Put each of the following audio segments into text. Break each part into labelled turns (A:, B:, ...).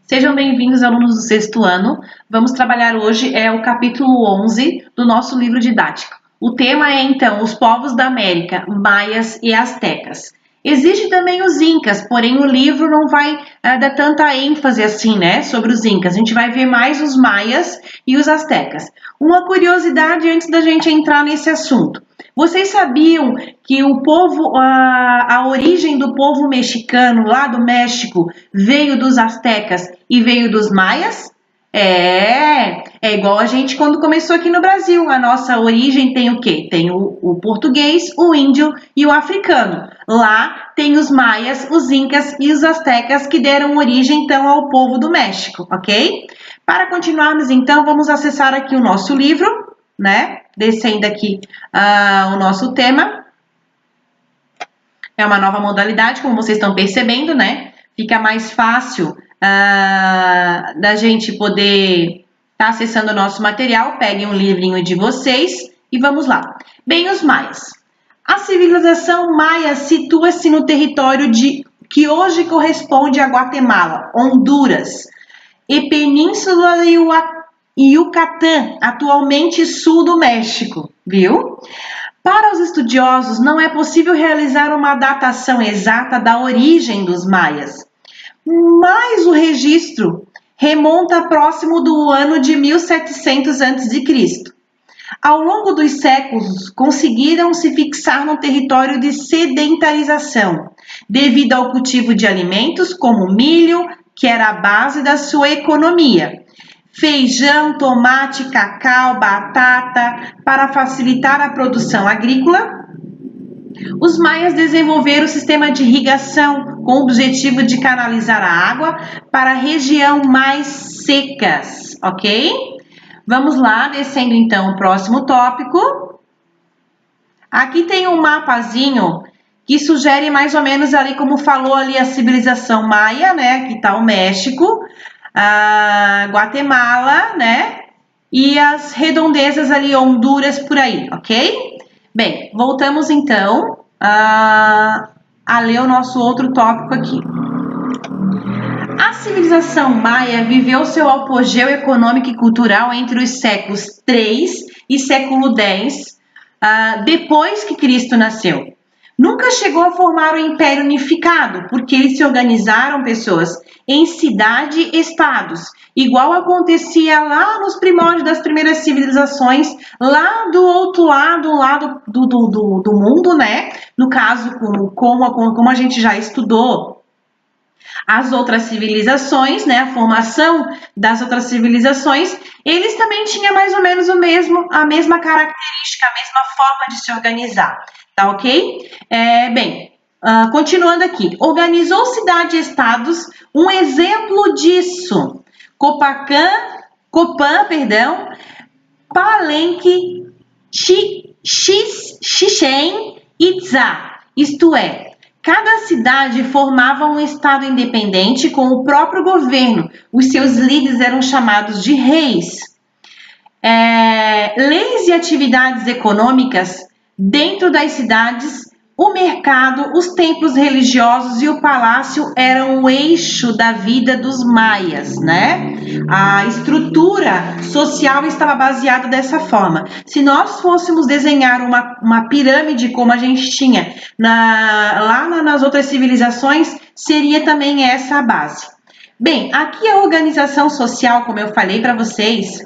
A: Sejam bem-vindos, alunos do sexto ano. Vamos trabalhar hoje o capítulo 11 do nosso livro didático. O tema é, então, os povos da América, maias e astecas. Existe também os incas, porém o livro não vai dar tanta ênfase assim, né, sobre os incas. A gente vai ver mais os maias e os astecas. Uma curiosidade antes da gente entrar nesse assunto. Vocês sabiam que o povo, a origem do povo mexicano lá do México veio dos astecas e veio dos maias? É igual a gente quando começou aqui no Brasil. A nossa origem tem o quê? Tem o português, o índio e o africano. Lá tem os maias, os incas e os astecas que deram origem então ao povo do México, ok? Para continuarmos então, vamos acessar aqui o nosso livro, né? Descendo aqui o nosso tema. É uma nova modalidade, como vocês estão percebendo, né? Fica mais fácil da gente poder estar acessando o nosso material. Peguem um livrinho de vocês e vamos lá. Bem, os maias. A civilização maia situa-se no território que hoje corresponde a Guatemala, Honduras e Península Yucatán, atualmente sul do México, viu? Para os estudiosos, não é possível realizar uma datação exata da origem dos maias, mas o registro remonta próximo do ano de 1700 a.C. Ao longo dos séculos, conseguiram se fixar no território de sedentarização, devido ao cultivo de alimentos como milho, que era a base da sua economia. Feijão, tomate, cacau, batata, para facilitar a produção agrícola. Os maias desenvolveram o sistema de irrigação com o objetivo de canalizar a água para a região mais secas, ok? Vamos lá, descendo então o próximo tópico. Aqui tem um mapazinho que sugere mais ou menos ali como falou ali a civilização maia, né? Aqui está o México, a Guatemala, né? E as redondezas ali, Honduras, por aí, ok? Bem, voltamos então a ler o nosso outro tópico aqui. A civilização maia viveu seu apogeu econômico e cultural entre os séculos 3 e século 10, depois que Cristo nasceu. Nunca chegou a formar um império unificado, porque eles se organizaram, pessoas, em cidade-estados, igual acontecia lá nos primórdios das primeiras civilizações, lá do outro lado, do mundo, né? No caso, como a gente já estudou, as outras civilizações, né, a formação das outras civilizações, eles também tinham mais ou menos a mesma característica, a mesma forma de se organizar, tá ok? Continuando aqui, organizou cidade-estados, um exemplo disso, Copan, Palenque, Chichén Itzá, isto é, cada cidade formava um estado independente com o próprio governo. Os seus líderes eram chamados de reis. Leis e atividades econômicas dentro das cidades, o mercado, os templos religiosos e o palácio eram o eixo da vida dos maias, né? A estrutura social estava baseada dessa forma. Se nós fôssemos desenhar uma pirâmide como a gente tinha nas outras civilizações, seria também essa a base. Bem, aqui a organização social, como eu falei para vocês,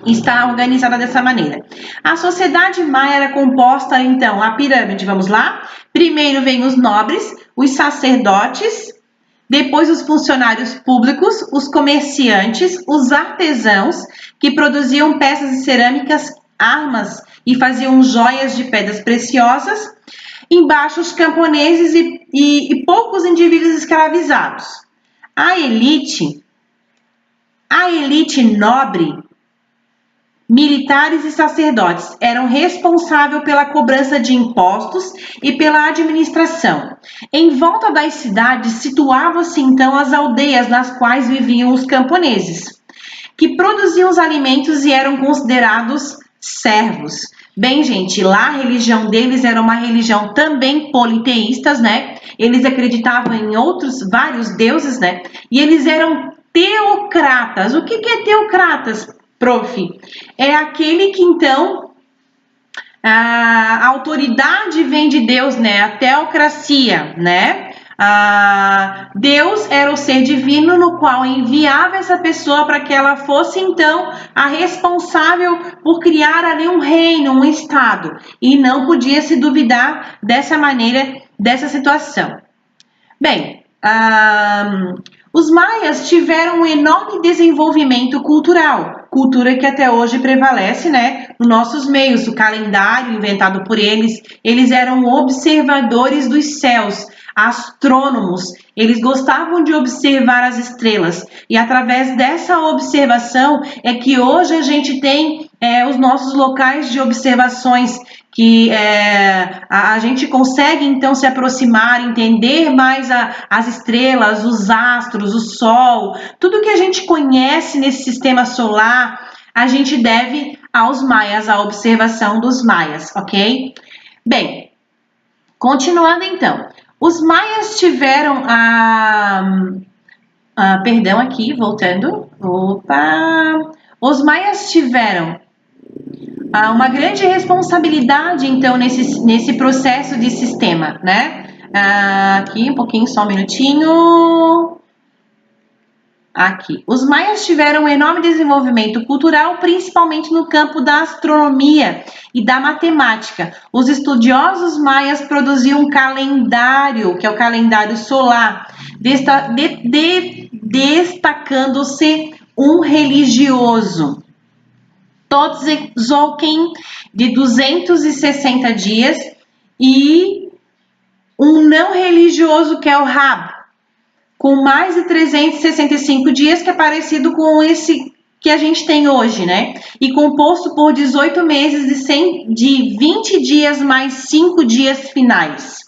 A: está organizada dessa maneira. A sociedade maia era composta, então, a pirâmide, vamos lá? Primeiro vem os nobres, os sacerdotes, depois os funcionários públicos, os comerciantes, os artesãos, que produziam peças de cerâmicas, armas e faziam joias de pedras preciosas, embaixo os camponeses e poucos indivíduos escravizados. A elite nobre, militares e sacerdotes eram responsáveis pela cobrança de impostos e pela administração. Em volta das cidades situavam-se então as aldeias nas quais viviam os camponeses, que produziam os alimentos e eram considerados servos. Bem, gente, lá a religião deles era uma religião também politeístas, né? Eles acreditavam em outros, vários deuses, né? E eles eram teocratas. O que é teocratas, prof? É aquele que, então, a autoridade vem de Deus, né? A teocracia, né? Deus era o ser divino no qual enviava essa pessoa para que ela fosse então a responsável por criar ali um reino, um estado, e não podia se duvidar dessa maneira, dessa situação. Bem, os maias tiveram um enorme desenvolvimento cultural, cultura que até hoje prevalece, né, nos nossos meios. O calendário inventado por eles, eles eram observadores dos céus, astrônomos. Eles gostavam de observar as estrelas e através dessa observação é que hoje a gente tem os nossos locais de observações que a gente consegue então se aproximar, entender mais as estrelas, os astros, o sol, tudo que a gente conhece nesse sistema solar, a gente deve aos maias, à observação dos maias, ok? Bem, continuando então, os maias tiveram perdão aqui, voltando, os maias tiveram uma grande responsabilidade, então, nesse processo de sistema, né? Aqui, um pouquinho, só um minutinho. Aqui. Os maias tiveram um enorme desenvolvimento cultural, principalmente no campo da astronomia e da matemática. Os estudiosos maias produziam um calendário, que é o calendário solar, destacando-se um religioso. Tzolk'in, de 260 dias, e um não religioso, que é o Rab, com mais de 365 dias, que é parecido com esse que a gente tem hoje, né? E composto por 18 meses de 20 dias mais 5 dias finais.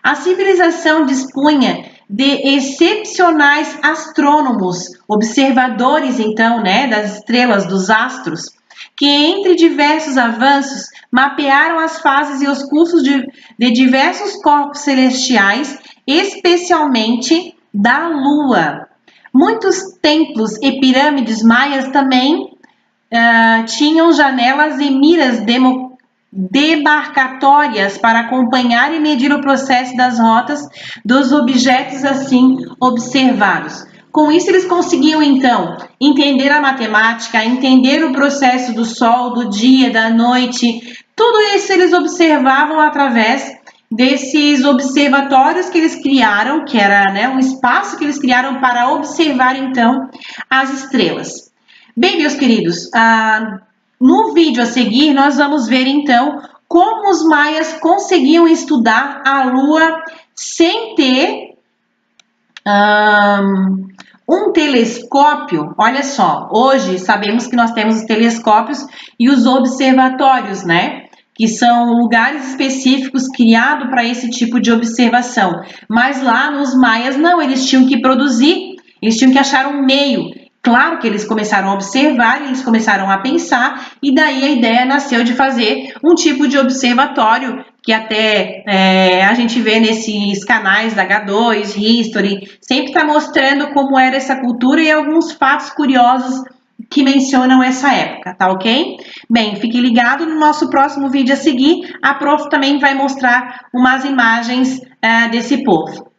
A: A civilização dispunha de excepcionais astrônomos, observadores, então, né, das estrelas, dos astros, que entre diversos avanços mapearam as fases e os cursos de diversos corpos celestiais, especialmente da Lua. Muitos templos e pirâmides maias também tinham janelas e miras demarcatórias para acompanhar e medir o processo das rotas dos objetos assim observados. Com isso, eles conseguiam, então, entender a matemática, entender o processo do sol, do dia, da noite. Tudo isso eles observavam através desses observatórios que eles criaram, que era, né, um espaço que eles criaram para observar, então, as estrelas. Bem, meus queridos, no vídeo a seguir, nós vamos ver, então, como os maias conseguiam estudar a Lua sem ter um telescópio. Olha só, hoje sabemos que nós temos os telescópios e os observatórios, né? Que são lugares específicos criados para esse tipo de observação. Mas lá nos maias, não, eles tinham que produzir, eles tinham que achar um meio. Claro que eles começaram a observar, eles começaram a pensar, e daí a ideia nasceu de fazer um tipo de observatório que até a gente vê nesses canais da H2, History, sempre está mostrando como era essa cultura e alguns fatos curiosos que mencionam essa época, tá ok? Bem, fique ligado no nosso próximo vídeo a seguir, a prof também vai mostrar umas imagens desse povo.